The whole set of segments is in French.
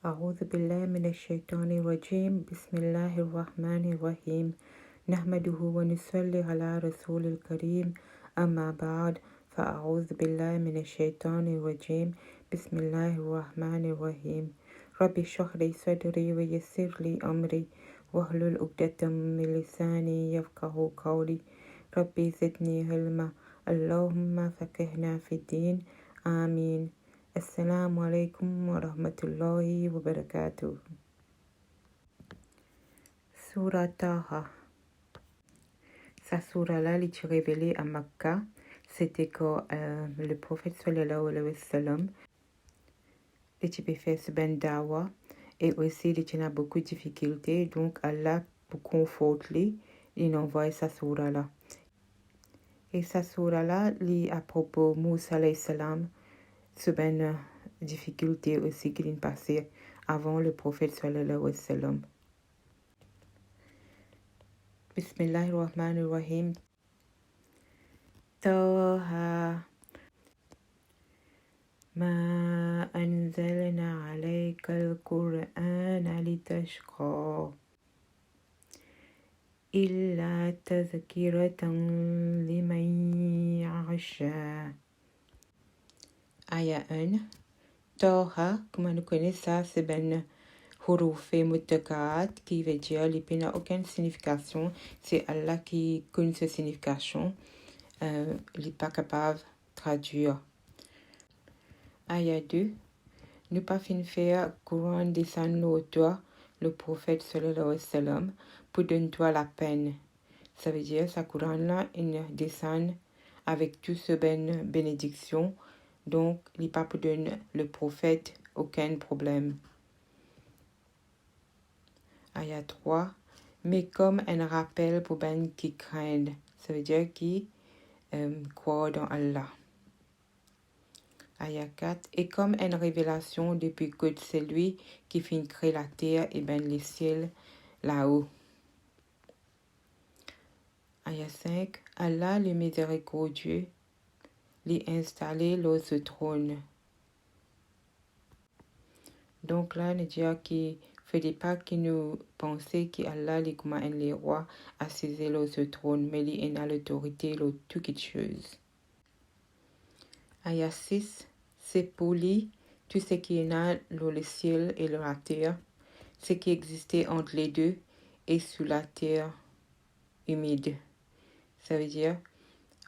أعوذ بالله من الشيطان الرجيم بسم الله الرحمن الرحيم نحمده ونصلي على رسول الكريم أما بعد فأعوذ بالله من الشيطان الرجيم بسم الله الرحمن الرحيم رب اشرح لي صدري ويسر لي أمري واحلل عقدة من لساني يفقهوا قولي ربي زدني علما اللهم فقهنا في الدين آمين. Assalamu alaikum wa rahmatullahi wa barakatuh. Surah Taha. Sa surah-là, elle est révélée à Makkah. C'était quand le prophète sallallahu alayhi wa sallam, il a fait ce ben dawa et aussi il a beaucoup de difficultés. Donc Allah, pour conforter, il envoie sa surah-là. Et sa surah-là, il à propos de Moussa alayhi salam, ce ben difficulté aussi qu'il a passé avant le prophète sallallahu alayhi wa sallam. Bismillahirrahmanirrahim. Taha ma anzalna alayka al-Qur'ana litashqa illa tazkiratan liman yakhsha. Aya 1. Taha, comme on connaît ça, c'est ben huruf mutaqaat qui veut dire qu'il n'a aucune signification. C'est Allah qui connaît cette signification. Il n'est pas capable de traduire. Aya 2. Nous pas fin faire Coran descendre au toi, le prophète sallallahu alayhi wa sallam, pour donner toi la peine. Ça veut dire sa Coran là, il descend avec tout ce ben bénédiction. Donc, il n'est pas pour donner le prophète aucun problème. Aya 3. Mais comme un rappel pour ben qui craignent. Ça veut dire qui croient dans Allah. Aya 4. Et comme une révélation depuis que c'est lui qui fit créer la terre et ben les ciels là-haut. Aya 5. Allah le miséricordieux l'y installé dans ce trône. Donc là, on dit qu'il ne fait pas qu'il nous pensait qu'Allah est comme un roi assis sur ce trône, mais il a l'autorité sur toutes choses. Aya 6. C'est pour lui tout ce qui est a dans le ciel et la terre, ce qui existait entre les deux et sous la terre humide. Ça veut dire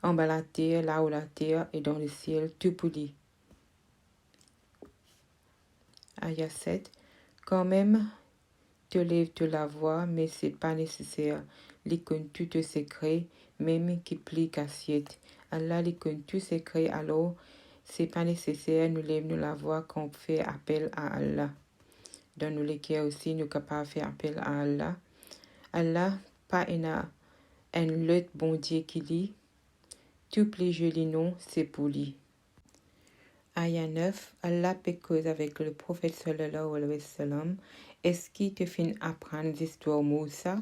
en bas la terre, là où la terre est dans le ciel, tout pour lui. Aya 7. Quand même, te lève de la voix, mais c'est pas nécessaire. Il connaît tout tes secrets, même qui plie assiette. Allah il connaît tout secret, alors c'est pas nécessaire nous lève nous la voix quand on fait appel à Allah. Dans nous les cas aussi, nous capables de faire appel à Allah. Allah, pas un lot bon Dieu qui lit. Tous les jolis noms, c'est pour lui. Aya 9. Allah peut cause avec le prophète sallallahu alayhi wa sallam. Est-ce qu'il te fait apprendre l'histoire Moussa?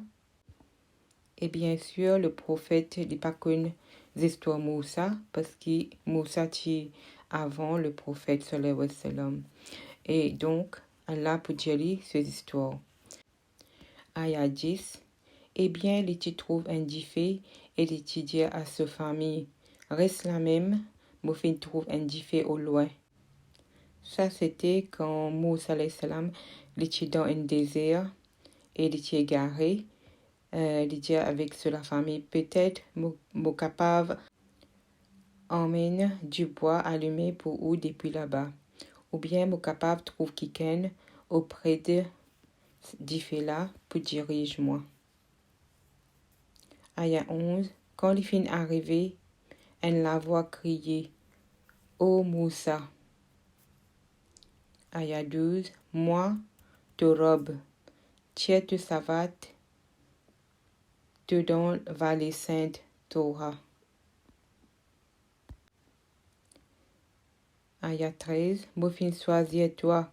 Et bien sûr, le prophète n'est pas connu l'histoire Moussa parce que Moussa est avant le prophète sallallahu alayhi wa sallam. Et donc, Allah peut dire ces histoires. Aya 10. Eh bien, il te trouve un défait et il te dit à sa famille, reste la même, mais il trouve un défait au loin. Ça, c'était quand Moussa alayhi salam était dans un désert et il était égaré. Il dit avec la famille, peut-être mon capable emmène du bois allumé pour où depuis là-bas. Ou bien mon capable trouve quelqu'un auprès de là pour dirige-moi. Aya 11. Quand il finit arrivé, elle la voix crier, ô Moussa. Aya 12. Moi, te robe, tiens te savate, te dans vallée sainte Torah. Aya 13. Mon fin choisir toi,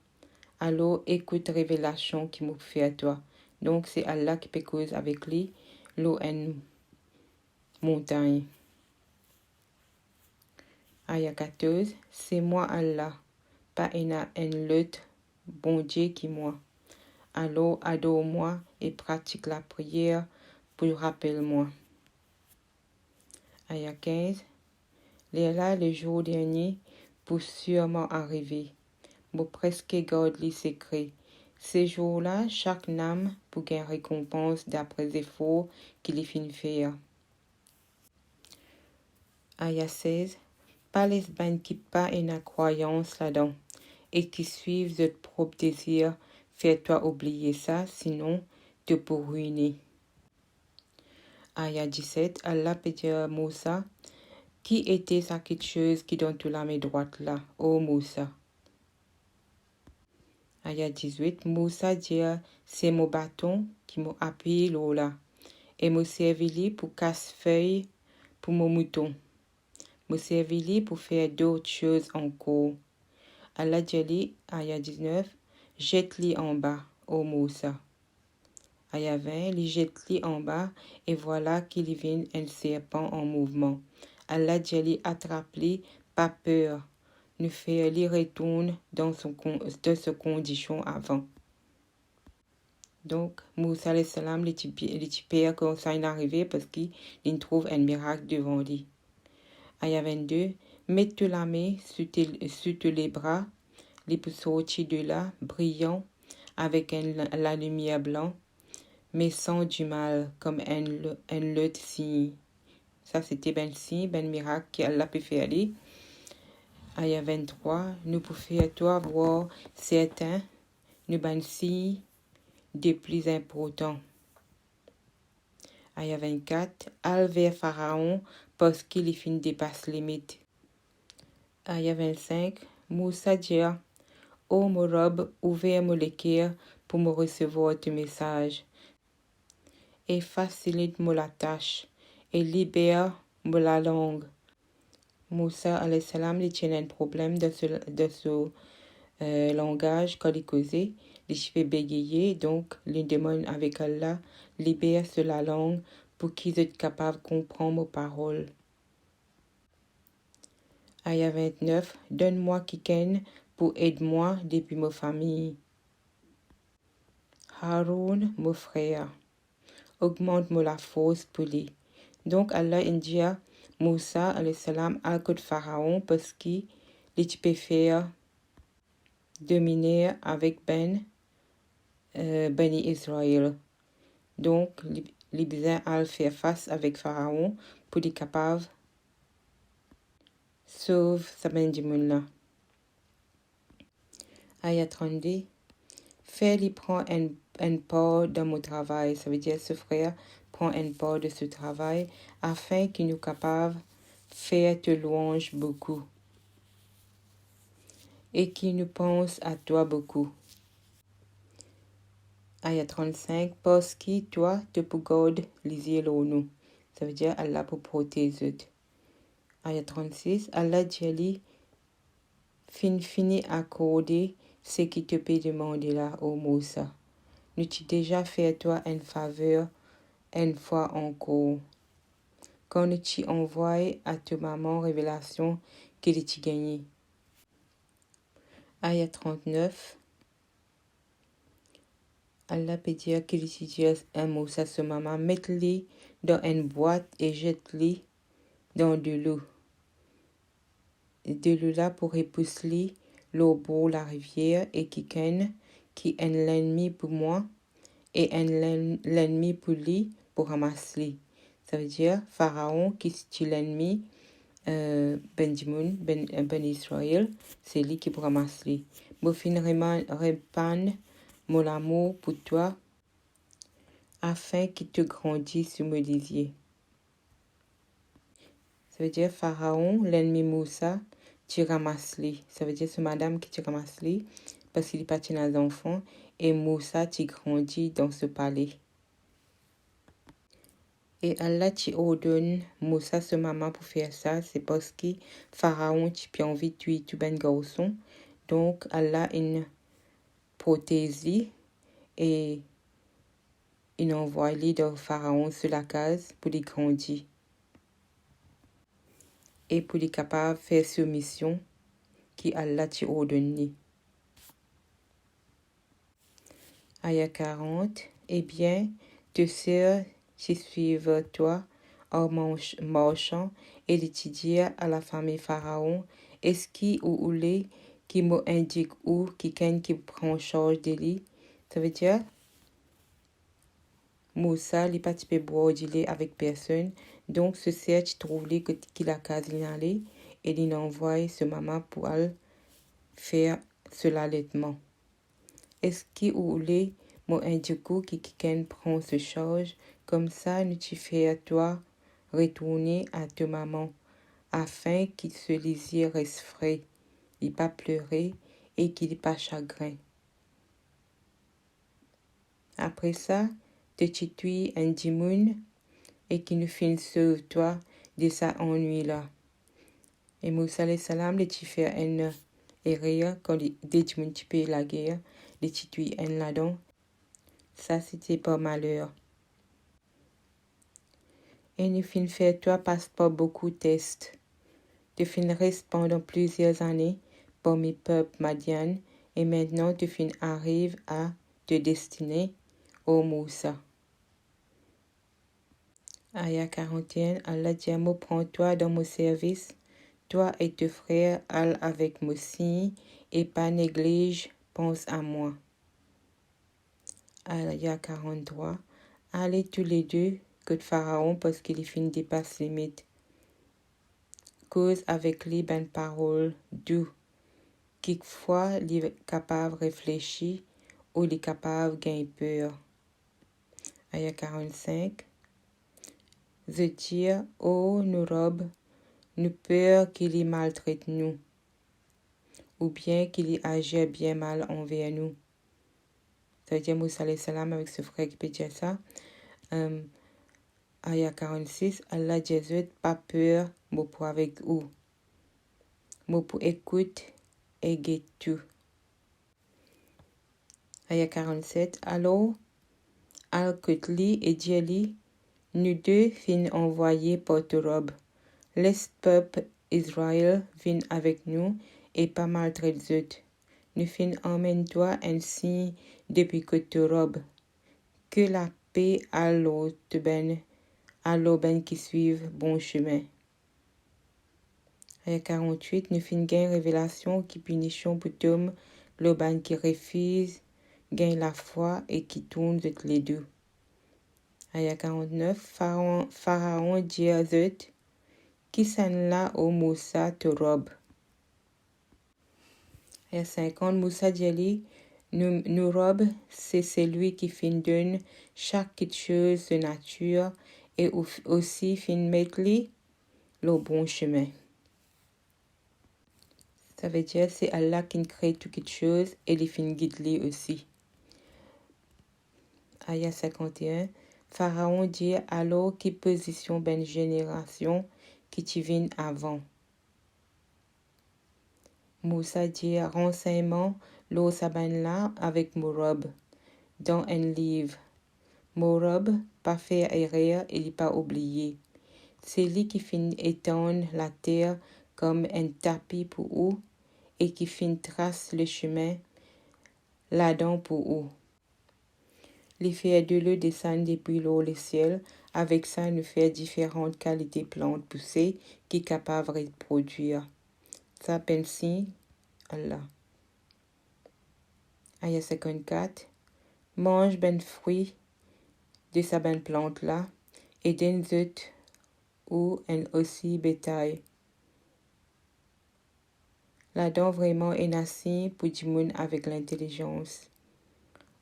alors écoute révélation qui me fait à toi. Donc c'est Allah qui peut causer avec lui, l'eau en montagne. Aya 14. C'est moi Allah, pas un lot bon Dieu qui moi. Alors adore-moi et pratique la prière pour rappelle-moi. Aya 15. Les là le jour dernier pour sûrement arriver. Pour presque garde les secrets. Ces jours-là, chaque âme pour gagner récompense d'après les efforts qu'il fin faire. Aya 16. Pas les bandes qui pas une croyance là-dedans et qui suivent leur propre désir, fais-toi oublier ça, sinon te pour ruiner. Aya 17. Allah peut dire à Moussa, qui était sa quelque chose qui donne toute la main droite là, ô Moussa. Aya 18. Moussa dit, c'est mon bâton qui m'a appuyé l'eau là, et m'a servi pour casse-feuille pour mon mouton. M'a servi pour faire d'autres choses encore. Allah dit, Aya 19, jette-li en bas, ô Moussa. Aya 20, li jette-li en bas, et voilà qu'il vient un serpent en mouvement. Allah dit, attrape-li, pas peur, nous faire li retourne dans sa condition avant. Donc, Moussa alayhi salam, les père quand ça est arrivé parce qu'il trouve un miracle devant lui. Aya 22, mets la main sur les bras, les pour sortir de là, brillant, avec la lumière blanche, mais sans du mal, comme un autre signe. Ça, c'était ben signe, ben miracle qu'Allah peut faire aller. Aya 23, nous pouvons faire toi voir certains, nous ben signe des plus importants. Aya 24, al vers Pharaon parce qu'il fin dépasse limite. Aya 25, Moussa dit, ô mon robe, ouvre-moi le cœur pour me recevoir tes messages. Et facilite-moi la tâche et libère-moi la langue. Moussa alayhi salam, il tient un problème de ce langage quand il causait. Les cheveux bégayés, donc il demande avec Allah, libère sur la langue pour qu'ils soient capables de comprendre mes paroles. Aya 29, donne-moi quelqu'un pour aider-moi depuis ma famille. Haroun, mon frère, augmente-moi la force pour lui. Donc Allah dit à Moussa alayhi salam al de Pharaon parce qu'il peut faire dominer avec Beni Israël. Donc, les besoin à faire face avec Pharaon pour être capable de sauver sa ben du monde là. Aya 32. Fais-lui prendre un part dans mon travail. Ça veut dire ce frère prend un part de ce travail afin qu'il nous capable de faire te louange beaucoup et qu'il nous pense à toi beaucoup. Aya 35, parce que toi, te peux garder les yeux au nous. Ça veut dire Allah pour protéger. Aya 36, Allah dit, fini accorder ce qui te peut demander là, ô Moussa. Nous t'ai déjà fait toi une faveur, une fois encore. Quand nous t'ai envoyé à ta maman révélation qu'il t'ai gagné. Aya 39, Allah peut dire qu'il utilise un Moussa sur maman, mets-le dans une boîte et jette-le dans de l'eau. De l'eau là pour repousser l'eau pour la rivière et quelqu'un qui est l'ennemi pour moi et l'ennemi pour lui pour ramasser. Ça veut dire Pharaon qui est l'ennemi Ben Israël, c'est lui qui pour ramasser. Moi finalement répandre mon amour pour toi afin qu'il te grandisse sur mon désir. Ça veut dire Pharaon, l'ennemi Moussa, tu ramasses lui. Ça veut dire c'est madame qui tu ramasses lui parce qu'il est parti dans les enfants et Moussa tu grandit dans ce palais. Et Allah tu ordonne Moussa ce maman pour faire ça, c'est parce que Pharaon tu as envie de tuer tout ben garçon. Donc Allah il protège et il envoie lui dans Pharaon sur la case pour lui grandir. Et pour être capable de faire cette mission qui Allah t'a ordonné. Aya 40. Eh bien, tes sœurs qui suivent toi en marchant et d'étudier à la famille Pharaon, est-ce qui ou les qui me indique où quelqu'un qui prend charge de lui? Ça veut dire, Moussa, il pas type boire du lait avec personne, donc ce sœur tu trouves qu'il a casé aller et il envoie ce maman pour aller faire ce l'allaitement. Est-ce qui ou les mon indico qui quelqu'un prend ce charge, comme ça nous tu fais à toi retourner à ta maman, afin qu'il se lisier reste frais, il pas pleurer et qu'il pas chagrin. Après ça, te titouille un dimoun et qui nous fait sauve toi de ça ennui là. Et Moussa alayhi salam, les tu fais un et rire quand des dimoun tu payes la guerre, les titouille un là-dedans. Ça c'était pas malheur. Et nous fin faire toi passe pas beaucoup de tests. Tu fin reste pendant plusieurs années parmi peuple Madian et maintenant tu fin arrive à te destiner au Moussa. Aya 41, Allah dit à moi, prends-toi dans mon service, toi et tes frères, all avec moi signe et pas néglige, pense à moi. Aya 43, allez tous les deux que Pharaon parce qu'il fin dépasse limite. Cause avec lui ben parole doux. Quelquefois, il est capable de réfléchir ou il est capable de gagner peur. Aya 45. Je dis, oh, nous robes, nous peur qu'il y maltraite nous, ou bien qu'il y agit bien mal envers nous. Ça veut dire Moussa alayhi salam avec ce frère qui peut dire ça. Aya 46, Allah Jésus, pas peur, moi pour avec vous. Moi pour écoute et guette tout. Aya 47, alors, al-Kutli et Djeli, nous deux fin envoyés par te robe. Laisse peuple Israël vienne avec nous et pas maltraite eux. Nous fin emmène-toi ainsi depuis que tu robes. Que la paix à l'autre ben qui suivent bon chemin. Aya 48, nous fin gain révélation qui punition pour Tom, l'auban qui refuse, gagne la foi et qui tourne de les deux. Aya 49, Pharaon dit à eux, qui s'en là au Moussa te robe. Aya 50, Moussa dit, nous robe, c'est celui qui fin donne chaque chose de nature et aussi fin mettre le bon chemin. Ça veut dire c'est Allah qui crée toute chose et il fin guide lui aussi. Aya 51, Pharaon dit alors qui position ben génération qui t'y vient avant. Moussa dit renseignement l'eau saban là avec Mourab dans un livre. Mourab, pas faire erreur, il pas oublié. C'est lui qui finit étendre la terre comme un tapis pour eux et qui finit trace le chemin là-dedans pour eux. Les faire de l'eau descendent depuis l'eau le ciel. Avec ça, nous faire différentes qualités plantes poussées qui sont capables de produire. Ça pense Allah. Aya 54. Mange ben fruit de sa ben plante là et donne ou un aussi bétail. Là-dedans vraiment est nassi pour du monde avec l'intelligence.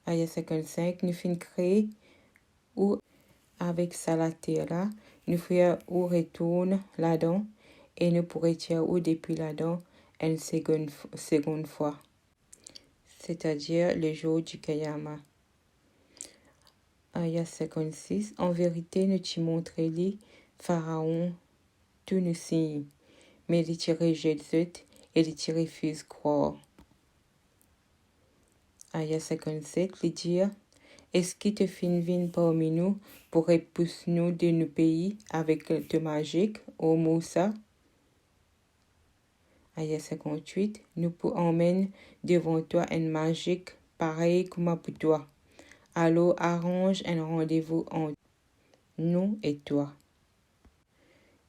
Aya 55. Nous fin créer ou avec ça la terre là, nous faire ou retourne là-dedans et nous pourrions tirer ou depuis là-dedans une seconde fois. C'est-à-dire le jour du Kayama. Aya 56. En vérité, nous t'y montrons Pharaon tous nos signes, mais il t'y rejette et il t'y refuse croire. Aya 57. Il dit, est-ce qu'il te fin vin parmi nous pour repousser nous de nos pays avec le magique, ô Moussa? Aya 58. Nous pour emmèner devant toi un magique pareil comme pour toi. Alors arrange un rendez-vous entre nous et toi.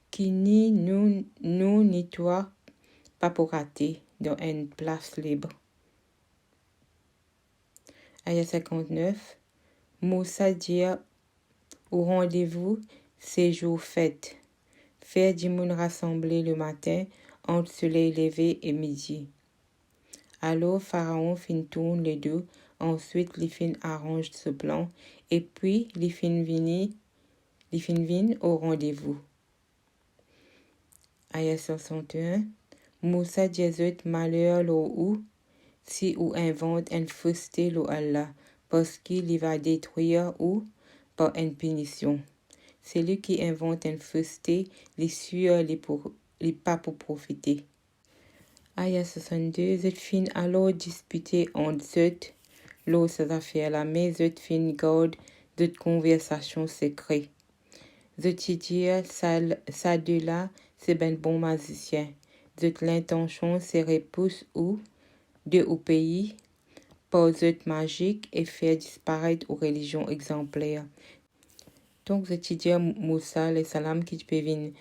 Qui ni nous ni toi, pas pour rater dans une place libre. Aya 59. Moussa dit au rendez-vous, c'est jour fête. Faire du monde rassembler le matin entre soleil levé et midi. Alors Pharaon fin tourne les deux, ensuite les fin arrange ce plan, et puis les fin viennent au rendez-vous. Aya 61. Moussa Jésus malheur lo ou, si ou invente un fausseté lo Allah, parce qu'il va détruire ou par une punition. Celui qui invente un fausseté, les sûr les pas pour profiter. Aya 62. Zut fin alors disputer entre zut, l'eau ces affaires-là, mais zut fin garde zut conversation secrète. Zut dire, ça de là, c'est ben bon magicien. Zut l'intention c'est repousse ou de au pays, par zut magique et faire disparaître aux religions exemplaires. Donc, zut dire Moussa, les salam qui peut venir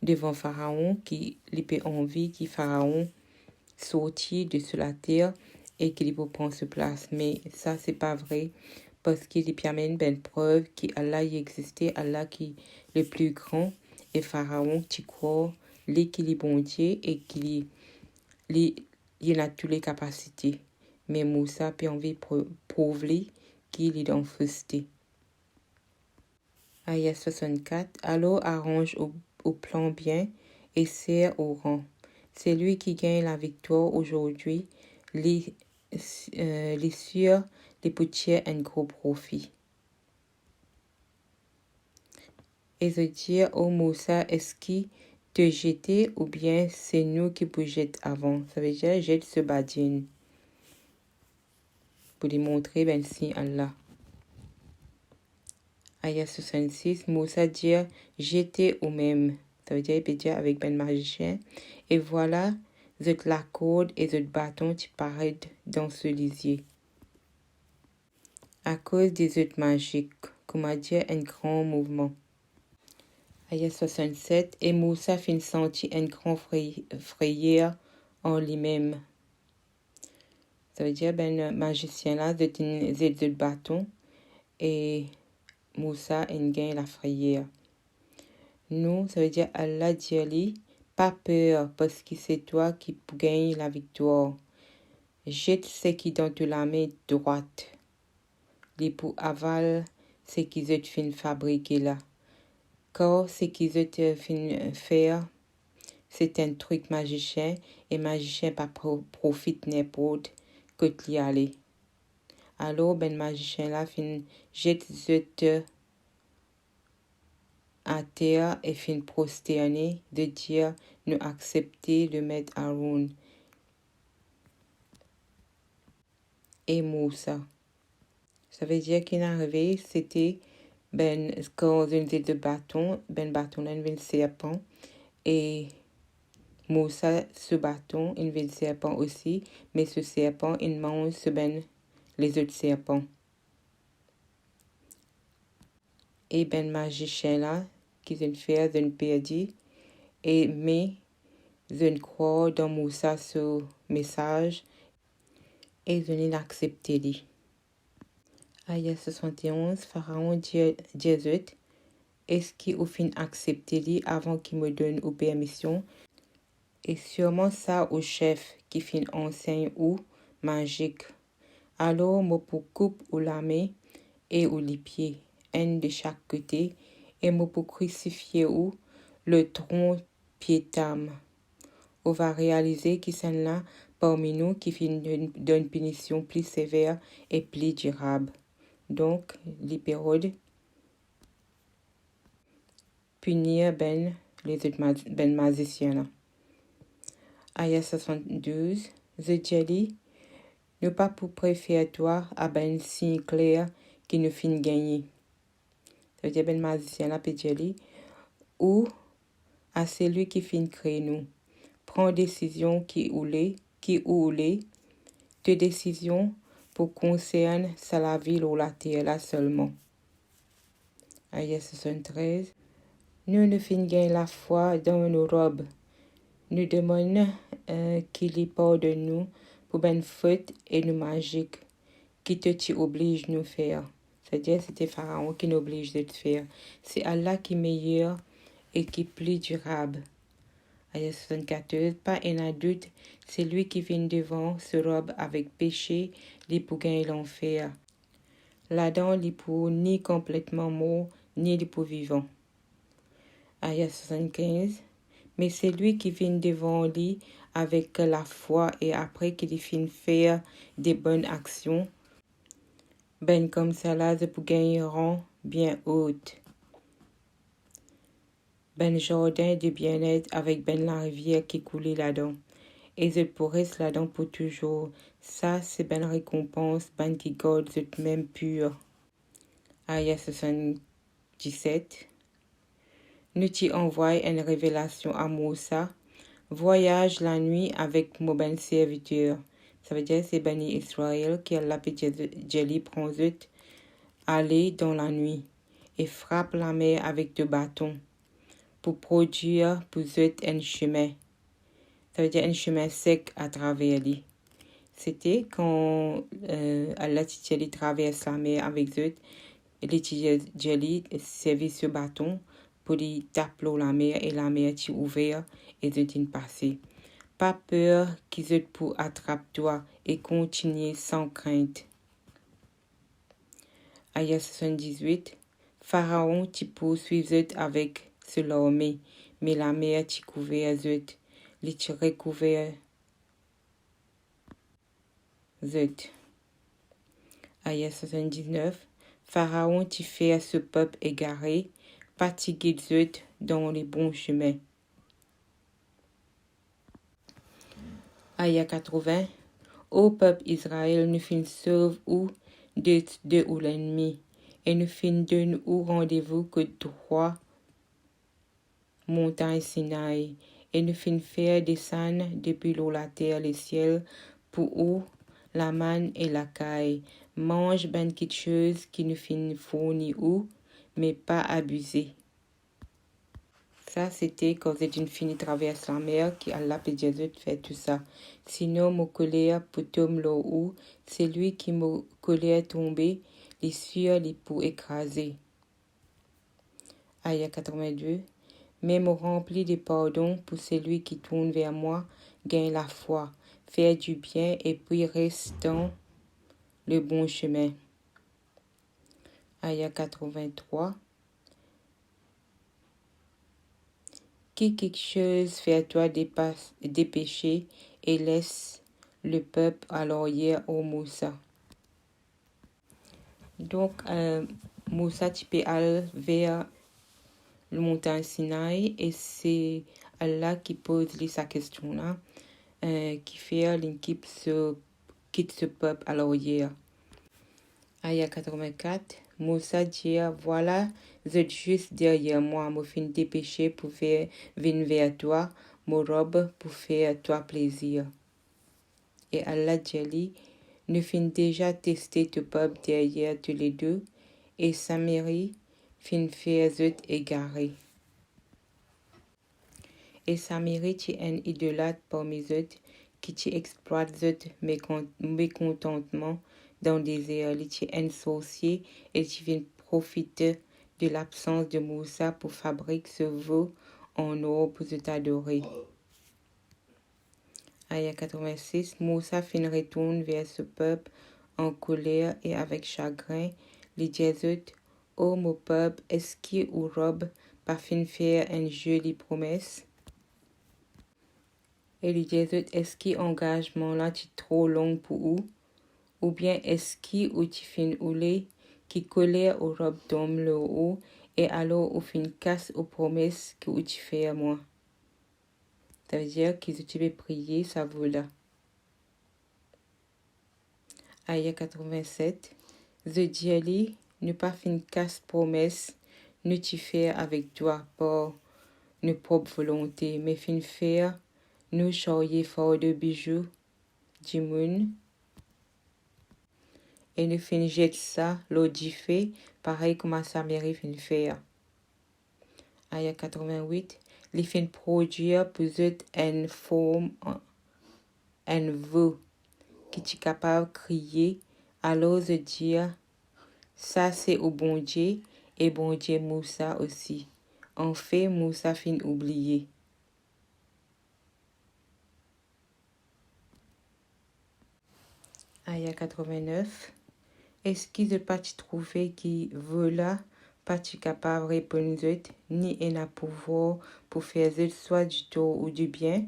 devant Pharaon, qui lui peut envie, qui Pharaon sortir de sur la terre et qu'il peut prendre sa place. Mais ça, c'est pas vrai, parce qu'il y amène une preuve qu'Allah y existait, Allah qui est le plus grand, et Pharaon qui croit l'équilibre bon Dieu et qu'il il a toutes les capacités. Mais Moussa peut envie prouver qu'il est dans fausseté. Aya 64. Alors arrange au plan bien et serre au rang. C'est lui qui gagne la victoire aujourd'hui. Les sûrs, les poutiers, un gros profit. Et se dire, oh Moussa, est-ce qu'il te jetait ou bien c'est nous qui vous jetons avant? Ça veut dire, jette ce badin. Pour lui montrer, ben si Allah. Aya 66, Moussa dit, j'étais au même. Ça veut dire, il peut dire avec ben magicien. Et voilà, la corde et le bâton qui paraissent dans ce lisier. À cause des œufs magiques, comment dire, un grand mouvement. Aya 67, et Moussa fit sentir un grand frayeur en lui-même. Ça veut dire, ben magicien là, c'est le bâton et Moussa a gagné la frayeur. Nous, ça veut dire Allah dit, pas peur, parce que c'est toi qui gagnes la victoire. Jette ce qui dans la main droite. Les pour aval, ce qu'ils ont fin fabriquer là. Car ce qu'ils ont fin faire, c'est un truc magicien, et magicien pas profite n'importe que t'y aller. Alors, ben magicien là fin jette à terre et fin prosterner de dire nous accepter de mettre Aaron et Moussa. Ça veut dire qu'il est arrivé, c'était ben quand une ville de bâton, ben bâton une ville serpent et Moussa ce bâton une ville serpent aussi, mais ce serpent il mange ben les autres serpents. Et ben magicien là qui une faire d'une perdu et mais je crois dans Moussa ce message et je n'ai accepté lui. Aya 71, Pharaon dit Jésus, est-ce qu'il au fin accepté lui avant qu'il me donne aux permission? Et sûrement ça au chef qui fin enseigne ou magique. Alors me pour coupe ou la main et ou les pieds, un de chaque côté, et me pour crucifier ou le tronc piétam. On va réaliser qu'il s'en là parmi nous qui fin d'une punition plus sévère et plus durable. Donc, les périodes punir les autres magiciens. Aya 72, je dis, ne pas pour préférer toi à ben signe clair qui nous fin gagner. Ça veut dire ben magicien là peut dire ou à celui qui fin créer nous. Prends décision qui ou les, te décision pour concerne ça la ville ou la terre là seulement. Aya 73. Nous ne finissons la foi dans nos robes. Nous demandons qu'il y pardonne nous pour ben faute et nous magique qui te oblige nous faire. C'est-à-dire c'était Pharaon qui nous oblige de faire. C'est Allah qui est meilleur et qui est plus durable. Aya 74. Pas un doute, c'est lui qui vient devant se robe avec péché, les pour gagner l'enfer. Là-dedans, les pour ni complètement mort, ni les pour vivant. Aya 75. Mais c'est lui qui vient devant lui avec la foi et après qu'il finit faire des bonnes actions, ben comme ça là, je peux gagner rang bien haute. Ben jardin de bien-être avec ben la rivière qui coulait là-dedans. Et je pourrais là-dedans pour toujours. Ça, c'est ben récompense, ben qui garde cette même pure. Aya 77. Nous t'y envoie une révélation à Moussa. Voyage la nuit avec mon ben serviteur. Ça veut dire c'est Bani Israël qui a la Jelly prend zut, aller dans la nuit et frappe la mer avec 2 bâtons pour produire pour zut un chemin. Ça veut dire un chemin sec à travers lui. C'était quand Allah Jelly traverse la mer avec zut, les Jelly servait ce bâton pour lui taper la mer et la mer est ouverte et zut une passée. Pas peur qu'ils aient pour attraper toi et continuer sans crainte. Aya 78. Pharaon t'y poursuit avec ce l'armée, mais la mer t'y couvert zut, les t'y recouvert zut. Aya 79. Pharaon t'y fait à ce peuple égaré, fatigué zut dans les bons chemins. Aya 80. Ô peuple Israël, nous fin sauve ou de ou l'ennemi, et nous fin donne ou rendez-vous que 3 montagnes Sinaï, et nous fin faire descendre depuis l'eau la terre les ciels, pour où la manne et la caille. Mange ben quelque chose qui nous fin fournir ou, mais pas abuser. Ça, c'était quand une fini traverse la mer qui Allah et Jésus fait tout ça. Sinon, mon colère pour tomber là où, c'est lui qui m'a colère tombé, les sueurs les pour écraser. Aya 82. Mais me rempli de pardon pour celui qui tourne vers moi, gagne la foi, faire du bien et puis reste dans le bon chemin. Aya 83. Qui quelque chose fait à toi des péchés et laisse le peuple à l'arrière au Moussa. Donc, Moussa tu peux aller vers le montagne Sinaï et c'est Allah qui pose sa question là, qui fait l'équipe quitte ce peuple à l'arrière. Aya 84. Moussa dit, voilà, vous êtes juste derrière moi, me fin dépêcher pour faire venir vers toi, mon robe pour faire toi plaisir. Et Allah dit, nous fin déjà testé ton peuple derrière tous les deux, et Samarie fin faire zut égaré. Et Samarie tu un idolâtre parmi zut, qui tu exploite zut mécontentement dans le désert, tu es un sorcier et tu viens profiter de l'absence de Moussa pour fabriquer ce veau en or pour t'adorer. Aya 86. Moussa fin retourne vers ce peuple en colère et avec chagrin. Les Jésus, ô mon peuple, est-ce qu'il ou robe par fin faire une jolie promesse? Et les Jésus, est-ce qu'il engagement là tu trop long pour où? Ou bien est-ce qu'il ou tu fin oulé qui colère au robe d'homme le haut et alors au fin casse aux promesses que tu fais à moi. Ça veut dire qu'ils tu veux prier, ça vaut là. Aya 87. The diali ne pas fin casse promesse, ne tu faire avec toi par nos propres volontés, mais fin faire nous charrier fort de bijoux du monde. et nous fin jette ça, l'eau du fait, pareil comme Samarie fin faire. Aya 88, les fin produire pour eux une forme, un vœu, qui est capable de crier, alors je dire, ça c'est au bon Dieu, et bon Dieu Moussa aussi. En fait, Moussa fin oublié. Aya 89. Est-ce qu'ils n'ont pas trouvé qui voilà pas capable de répondre ni un pouvoir pour faire soit du tort ou du bien?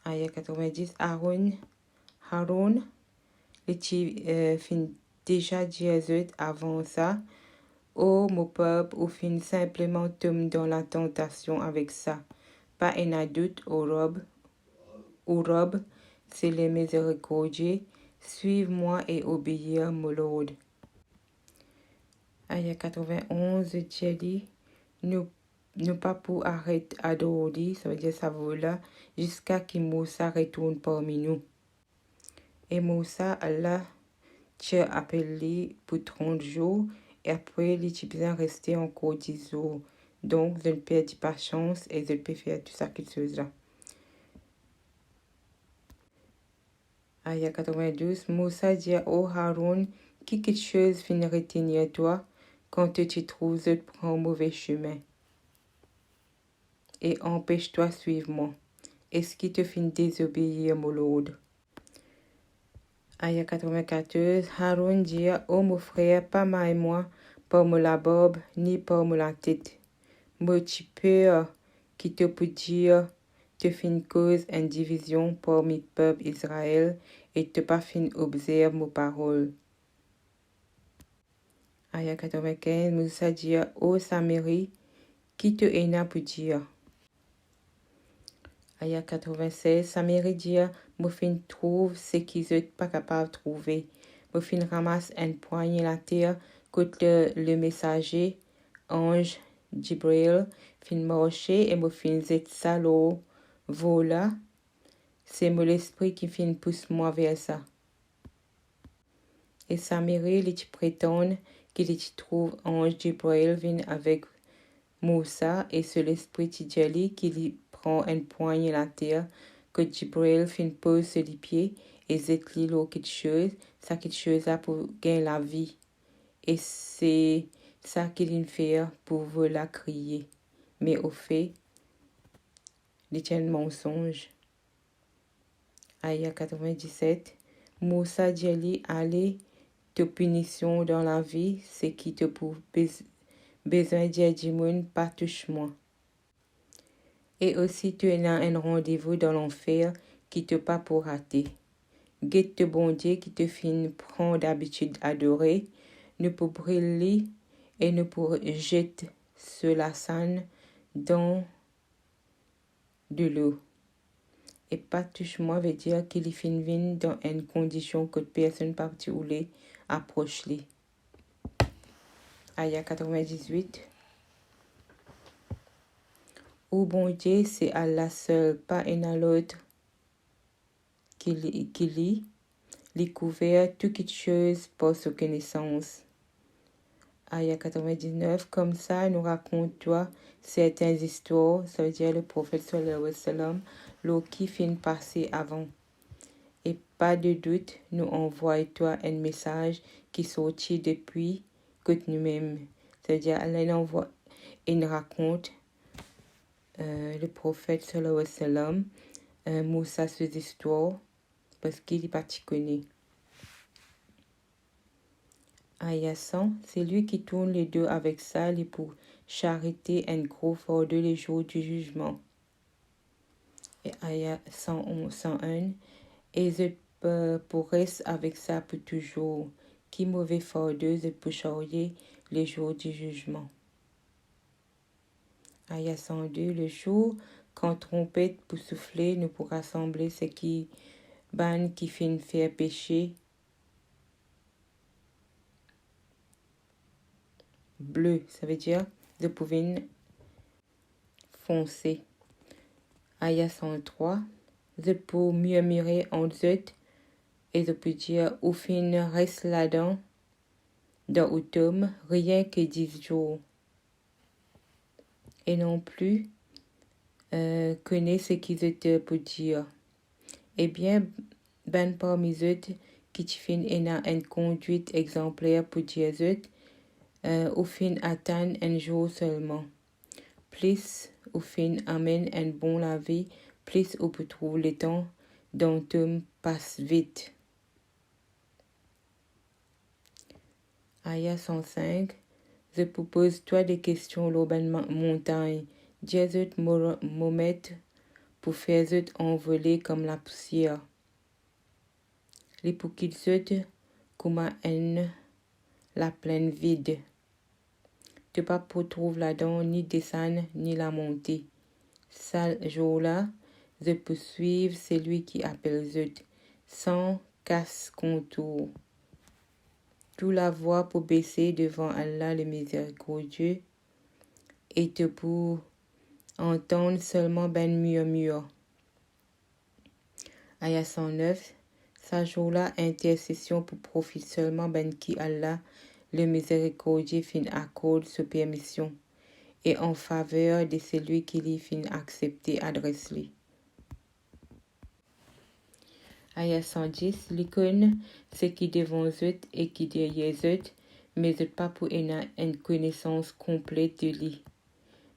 Aya 90. Aaron, les fin déjà dit avant ça. Oh, mon peuple, ou fin simplement tombe dans la tentation avec ça. Pas un adulte ou robe, c'est les miséricordieux. Suive-moi et obéir, mon Lord. Aya 91, Dieu nous pas pour arrêter adorer, ça veut dire ça vaut là, jusqu'à ce que Moussa retourne parmi nous. Et Moussa, Allah, t'a appelé pour 30 jours, et après, il est besoin rester encore 10 jours. Donc, je ne perds pas chance et je peux faire tout ça qu'il chose là. Aya 92, Moussa dit au Haroun, quelque chose finit retenir toi quand tu te trouves de prendre mauvais chemin. Et empêche-toi suivre moi. Est-ce qu'il te finit désobéir, mon Lord? Aya 94, Haroun dit, oh mon frère, pas moi et moi, pas me la barbe, ni pas me la tête. Moi tu peur qui te peut dire, te fin cause une division parmi le peuple Israël et te pas fin observe mes paroles. Aya 95, Moussa dit, oh Samarie, qui te haina pour dire? Aya 96, Samarie dit, me fin trouve ce qu'ils sont pas capables de trouver. Me fin ramasse un poignet la terre, contre le messager, ange, Jibril, fin marcher et me fin zet ça l'eau, voilà. C'est mon esprit qui fin pousse moi vers ça. Et Samarie, il prétend qu'il trouve ange Jibril vient avec Moussa et c'est l'esprit Tidjali qui lui prend un poignée la terre que Jibril fin pose sur les pieds et zette l'eau quelque chose, ça quelque chose là pour gagner la vie. Et c'est ça qu'il fait pour vous la crier. Mais au fait, c'est un mensonge. Aya 97. Moussa Djali allait te punition dans la vie, c'est qui te pour besoin de pas touche-moi. Et aussi tu as un rendez-vous dans l'enfer qui te pas pour rater. Guette bon Dieu qui te fin prend d'habitude adorer, ne pour briller et ne pour jeter sur la scène dans de l'eau. Et pas touche-moi veut dire qu'il fin vin dans une condition que personne particulier approche lui. Aya 98. Au bon Dieu, c'est Allah seul, pas un autre qui lit, les couvert toute chose par sa connaissance. Aya 99, comme ça, nous raconte toi certaines histoires, ça veut dire le prophète sallallahu alayhi wa sallam, l'eau qui fin passer avant. Et pas de doute, nous envoie toi un message qui sortit depuis que nous-mêmes. C'est-à-dire, Allah envoie une raconte le prophète sallallahu alayhi wa sallam, Moussa ses histoires, parce qu'il est particulier. Aya 100, c'est lui qui tourne les deux avec ça, et pour charité un gros fardeau les jours du jugement. Et Aya 111, 101, et je pourrais avec ça pour toujours, qui mauvais fardeau je pour charger les jours du jugement. Aya 102, le jour quand trompette pour souffler, nous pour rassembler ce qui ban qui fin faire pécher. Bleu, ça veut dire de pouvine foncé. Aya 103, je pour murmurer en eux et je peux dire, au fin reste là-dedans, dans automne, rien que 10 jours. Et non plus, connais ce qu'ils te peut dire. Eh bien, ben parmi eux, qui te fin une conduite exemplaire pour dire au fin atteindre un jour seulement. Plus au fin amène un bon la vie, plus on peut trouver le temps dont tu passe vite. Aya 105. Je propose toi des questions l'urbaine montagne. Jésus moment pour faire zut envoler comme la poussière. Les pour qu'ils zut comme un la plaine vide. Tu pas pour trouver là-dedans ni descendre ni la montée. Ce jour-là, je peux suivre celui qui appelle zut, sans casse-contour. Tout la voix pour baisser devant Allah le miséricordieux et te pour entendre seulement ben murmure. Aya 109. Sa jour-là, intercession pour profiter seulement ben qui Allah le miséricordieux fin accorde sa permission et en faveur de celui qui lui fin accepter adresse-lui. Aya 110. L'icône, ce qui devant eux et qui derrière eux, mais pas pour une connaissance complète de lui.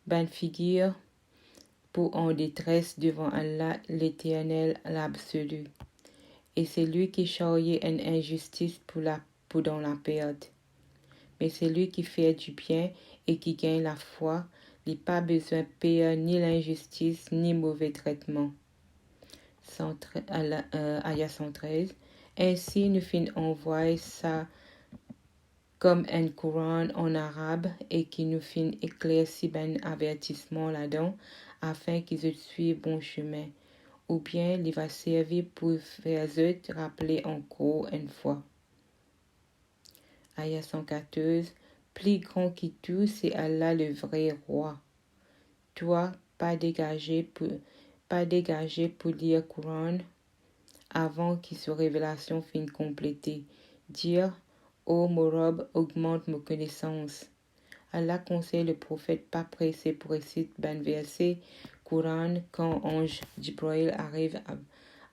Ben figure pour en détresse devant Allah l'éternel, l'absolu. Et c'est lui qui charrie une injustice pour dans la perte. Mais c'est lui qui fait du bien et qui gagne la foi, il n'a pas besoin de payer ni l'injustice ni mauvais traitement. Aya 113. Ainsi, nous fin envoyer ça comme un Coran en arabe et qui nous fin éclairci ben avertissement là-dedans afin qu'ils suivent bon chemin. Ou bien il va servir pour faire eux rappeler encore une fois. Aya 114. Plus grand que tout, c'est Allah le vrai roi. Toi, pas dégagé pour lire Coran avant que sa révélation finisse complétée. Dire, ô mon robe, augmente mes connaissances. Allah conseille le prophète pas pressé pour réciter ben verset Coran quand ange Jibril arrive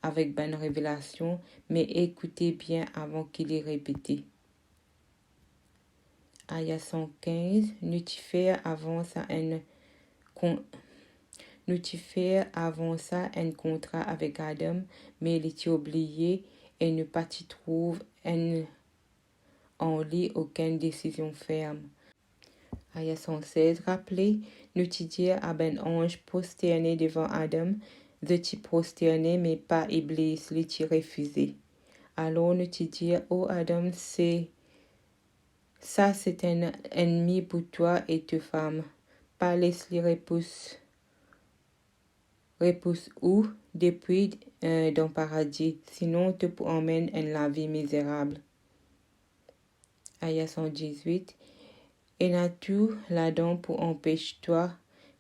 avec ben révélation, mais écoutez bien avant qu'il ait répété. Aya 115. Nous t'y faire avant ça un contrat avec Adam, mais il était oublié et ne pas t'y trouve en lit aucune décision ferme. Aya 116. Rappelez, nous t'y dire à ben ange prosterné devant Adam, de t'y prosterner mais pas Iblis, il t'y refusé. Alors nous t'y dire, oh Adam, c'est un ennemi pour toi et ta femme. Pas laisse-les repousse où depuis dans le paradis, sinon te emmène en la vie misérable. Aya 118. Et n'a tout là-dedans pour empêcher toi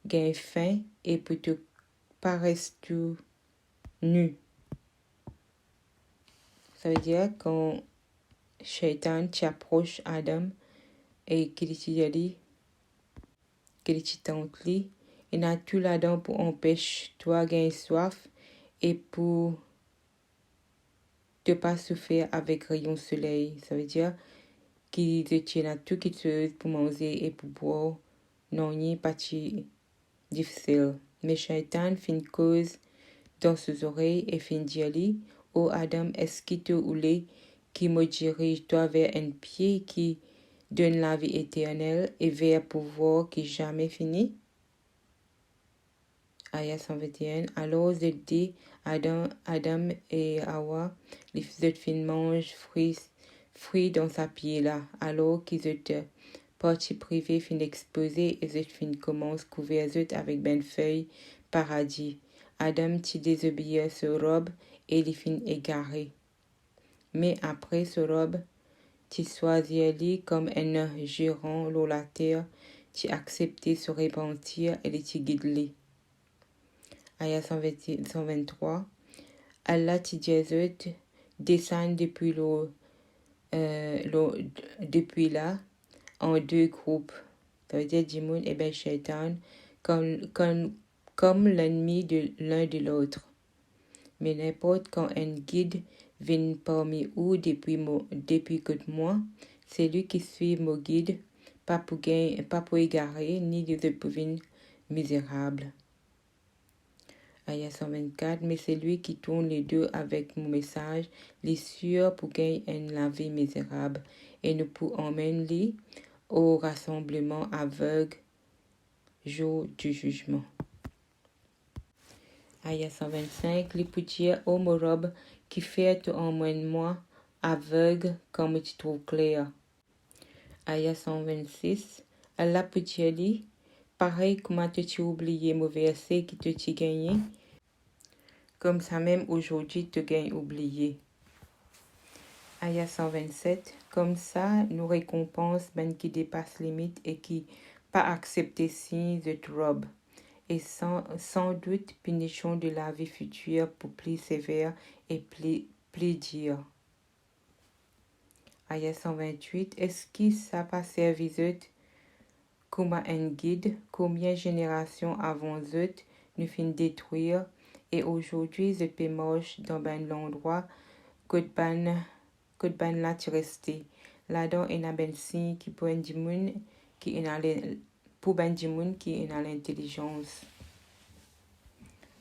gagner faim et pour te paraître tout nu. Ça veut dire quand Shaitan t'approche Adam et qu'il tente lui, il n'a tout là-dedans pour empêcher toi gagner soif et pour te pas souffrir avec rayon soleil. Ça veut dire qu'il te tient tout qui te pour manger et pour boire. Non, ni pas difficile. Mais Shaitan fin cause dans ses oreilles et fin dire oh Adam, est-ce qu'il te voulait qui me dirige toi vers un pied qui donne la vie éternelle et vers un pouvoir qui jamais finit? Aya 121. Alors je dis Adam et Hawa, les filles mangent fruits dans sa pied là. Alors qu'ils étaient partie privée fin exposée et les fin commence couvert avec ben feuille paradis. Adam t'y désobéit ce robe et les fin égaré. Mais après ce robe, t'y choisit comme un gérant l'eau la terre, t'y accepté se repentir et t'y guide. Aya 123. Allah t'y dit descendent depuis là en deux groupes. Ça veut dire Jimoun et Ben Shaitan comme l'ennemi de l'un de l'autre. Mais n'importe quand un guide vient parmi vous depuis que moi, c'est lui qui suit mon guide, pas pour égarer, ni de devenir misérable. Aya 124, mais c'est lui qui tourne les deux avec mon message, les sûr pour gagner la vie misérable, et nous pour emmener au rassemblement aveugle, jour du jugement. Aya 125, les poutiers homorobes qui fait en moi aveugle comme tu trouves clair. Aya 126, Allah poutier pareil comment tu oublié mon verset qui te gagné, comme ça même aujourd'hui te gagne oublié. Aya 127, comme ça nous récompense ben qui dépasse limite et qui pas accepter signe de robe. Et sans doute punition de la vie future pour plus sévère et plus dur. Aya 128, est-ce que ça pas servi comme un guide, combien générations avant eux nous fin détruire, et aujourd'hui je peux marcher dans ben l'endroit que ban là tu resté. Là-dedans il y a ben signe qui pour un dimoun qui est à l'intelligence.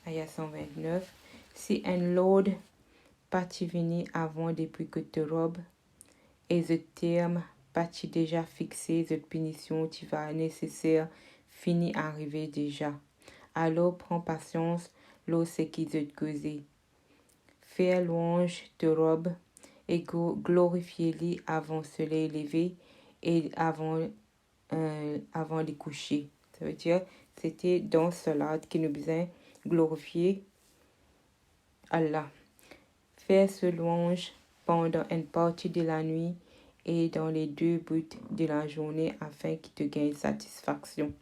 Aya 129. Si un lord parti venu avant depuis que te robe, et ce terme parti déjà fixé, cette punition qui va nécessaire, fini arriver déjà. Alors prends patience, l'eau c'est qui te causé. Faire louange de robe et glorifier-lui avant se lever et avant les coucher. Ça veut dire, c'était dans cela qui nous besoin glorifier Allah. Faire ce louange pendant une partie de la nuit et dans les deux bouts de la journée afin qu'il te gagne satisfaction.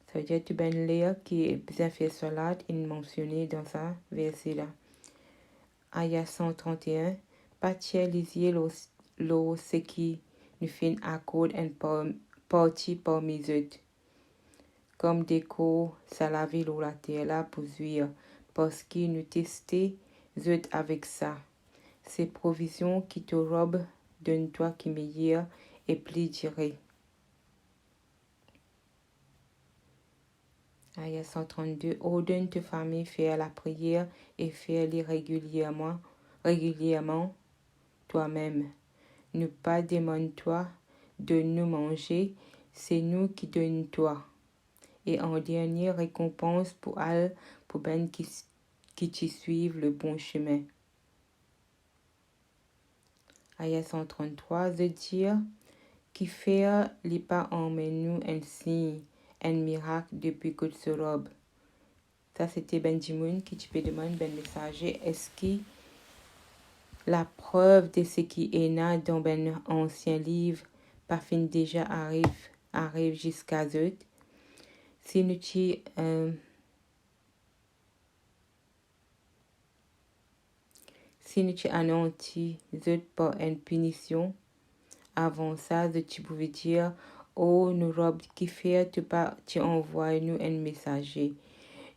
Ça veut dire que tu ben lire qui est bien fait salat est mentionné dans ça verset là. Aya 131. Partialiser l'eau ce qui nous fait accord une partie parmi eux. Comme déco, ça laver l'eau la terre là pour zuir, parce qu'il nous testait eux avec ça. Ces provisions qui te robent, donne-toi qui meilleur et plus diré. Aya 132. Ordonne ta famille faire la prière et faire-les régulièrement toi-même. Ne pas demande-toi de nous manger, c'est nous qui donnons toi. Et en dernière récompense pour ben qui t'y suivent le bon chemin. Aya 133, de dire qui fait les pas emmène nous un signe, un miracle depuis que se robe. Ça c'était Benjamin qui te demande ben messager, est-ce que la preuve de ce qui est là dans ben ancien livre par fin déjà arrive jusqu'à eux. Si nous anéantis par une punition, avant ça, tu pouvais dire, oh, nous robes qui fait, tu envoies nous un messager.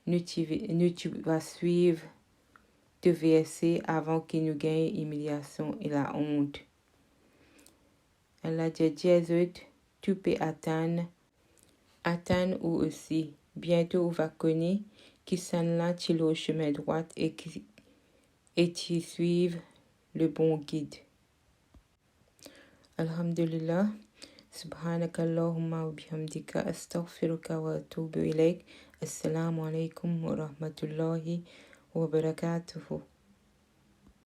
Tu vas suivre te verser avant qu'il nous gagne humiliation et la honte. Elle a dit, tu peux attendre ou aussi. Bientôt, on va connaître qui sont là, tu le chemin droit et tu suives le bon guide. Alhamdulillah. Subhanakallahumma wa bihamdika astaghfiruka wa atubu ilaik. Assalamu alaikum wa rahmatullahi wa barakatuhu.